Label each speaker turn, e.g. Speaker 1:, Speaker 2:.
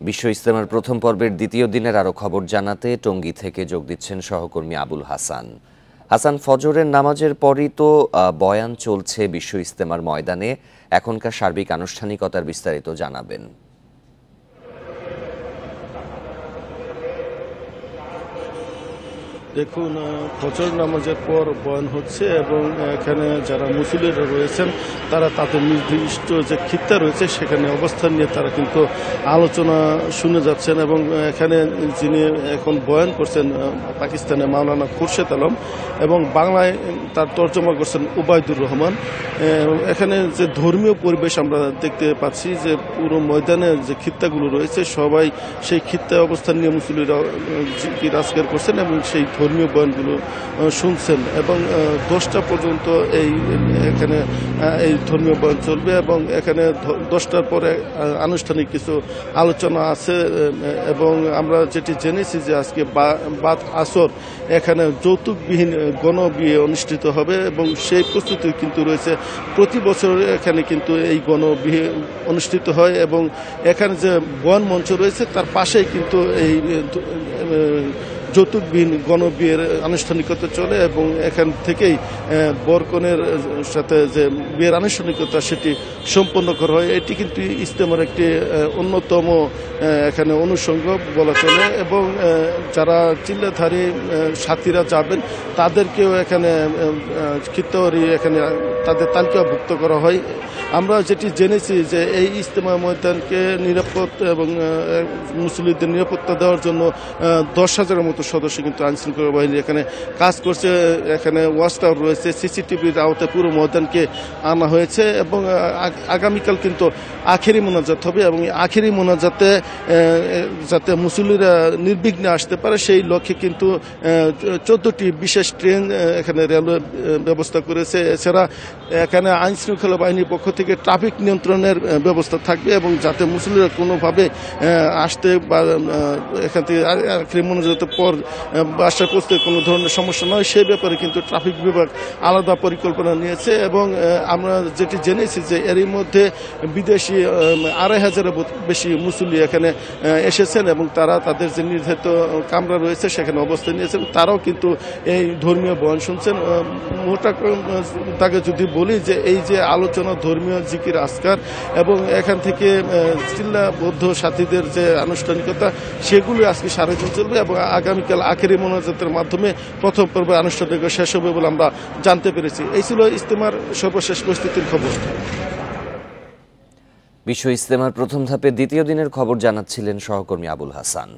Speaker 1: বিশ্ব ইজতেমার প্রথম পর্বের দ্বিতীয় দিনের আরও খবর জানাতে টঙ্গী থেকে যোগ দিচ্ছেন সহকর্মী আবুল হাসান। হাসান, ফজরের নামাজের পরই তো বয়ান চলছে বিশ্ব ইজতেমার ময়দানে। এখনকার সার্বিক আনুষ্ঠানিকতার বিস্তারিত জানাবেন।
Speaker 2: দেখুন, ফজর নামাজের পর বয়ান হচ্ছে এবং এখানে যারা মুসল্লিরা রয়েছেন তারা তাদের নির্দিষ্ট যে খিত্তা রয়েছে সেখানে অবস্থান নিয়ে তারা কিন্তু আলোচনা শুনে যাচ্ছেন। এবং এখানে যিনি এখন বয়ান করছেন পাকিস্তানের মাওলানা খুরশেদ আলম এবং বাংলায় তার তর্জমা করছেন উবায়দুর রহমান। এখানে যে ধর্মীয় পরিবেশ আমরা দেখতে পাচ্ছি যে পুরো ময়দানে যে খিত্তাগুলো রয়েছে সবাই সেই খিত্তায় অবস্থান নিয়ে মুসল্লিরা জিকির আজকার করছেন এবং সেই ধর্মীয় বয়ানগুলো শুনছেন এবং 10টা পর্যন্ত এখানে এই ধর্মীয় বয়ান চলবে এবং এখানে 10টার পরে আনুষ্ঠানিক কিছু আলোচনা আছে। এবং আমরা যেটি জেনেছি যে আজকে বাদ আসর এখানে যৌতুকবিহীন গণবিয়ে অনুষ্ঠিত হবে এবং সেই প্রস্তুতি কিন্তু রয়েছে। প্রতি বছর এখানে কিন্তু এই গণবিয়ে অনুষ্ঠিত হয় এবং এখানে যে বয়ান মঞ্চ রয়েছে তার পাশেই কিন্তু এই যৌতুকবিহীন গণবিয়ের আনুষ্ঠানিকতা চলে এবং এখান থেকেই বরকনের সাথে যে বিয়ের আনুষ্ঠানিকতা সেটি সম্পন্ন করা হয়। এটি কিন্তু ইজতেমার একটি অন্যতম এখানে অনুষঙ্গ বলা চলে এবং যারা চিল্লাধারী সাথীরা যাবেন তাদেরকেও এখানে খিত্তাওয়ারি এখানে তাদের তালিকাভুক্ত করা হয়। আমরা যেটি জেনেছি যে এই ইজতেমা ময়দানকে নিরাপদ এবং মুসল্লিদের নিরাপত্তা দেওয়ার জন্য 10,000-এর মতো সদস্য কিন্তু আইনশৃঙ্খলা বাহিনী এখানে কাজ করছে। এখানে ওয়াচ টাওয়ার রয়েছে, সিসিটিভির আওতায় পুরো ময়দানকে আনা হয়েছে এবং আগামীকাল কিন্তু আখেরি মোনাজাত হবে এবং আখেরি মোনাজাতে যাতে মুসল্লিরা নির্বিঘ্নে আসতে পারে সেই লক্ষ্যে কিন্তু 14টি বিশেষ ট্রেন এখানে রেলওয়ে ব্যবস্থা করেছে। এছাড়া এখানে আইনশৃঙ্খলা বাহিনীর পক্ষ থেকে ট্রাফিক নিয়ন্ত্রণের ব্যবস্থা থাকবে এবং যাতে মুসল্লিরা কোনোভাবে আসতে বা এখান থেকে আখেরি মোনাজাতের পর বাসায় পৌঁছতে কোনো ধরনের সমস্যা নয় সেই ব্যাপারে কিন্তু ট্রাফিক বিভাগ আলাদা পরিকল্পনা নিয়েছে। এবং আমরা যেটি জেনেছি যে এরই মধ্যে বিদেশি 2,500-এর বেশি মুসল্লি এখানে এসেছেন এবং তারা তাদের যে নির্ধারিত কামরা রয়েছে সেখানে অবস্থান নিয়েছেন। তারাও কিন্তু এই ধর্মীয় বয়ান শুনছেন। মোটা তাকে যদি বলি যে এই যে আলোচনা, ধর্মীয় জিকির আজকার এবং এখান থেকে চিল্লাবদ্ধ সাথীদের যে আনুষ্ঠানিকতা সেগুলো আজকে সারাদিন চলবে এবং আগামীকাল আখেরি মোনাজাতের মাধ্যমে প্রথম পর্বে আনুষ্ঠানিকতা শেষ হবে বলে আমরা জানতে পেরেছি। এই ছিল ইজতেমার সর্বশেষ পরিস্থিতির খবর।
Speaker 1: বিশ্ব ইজতেমার প্রথম ধাপে দ্বিতীয় দিনের খবর জানাচ্ছিলেন সহকর্মী আবুল হাসান।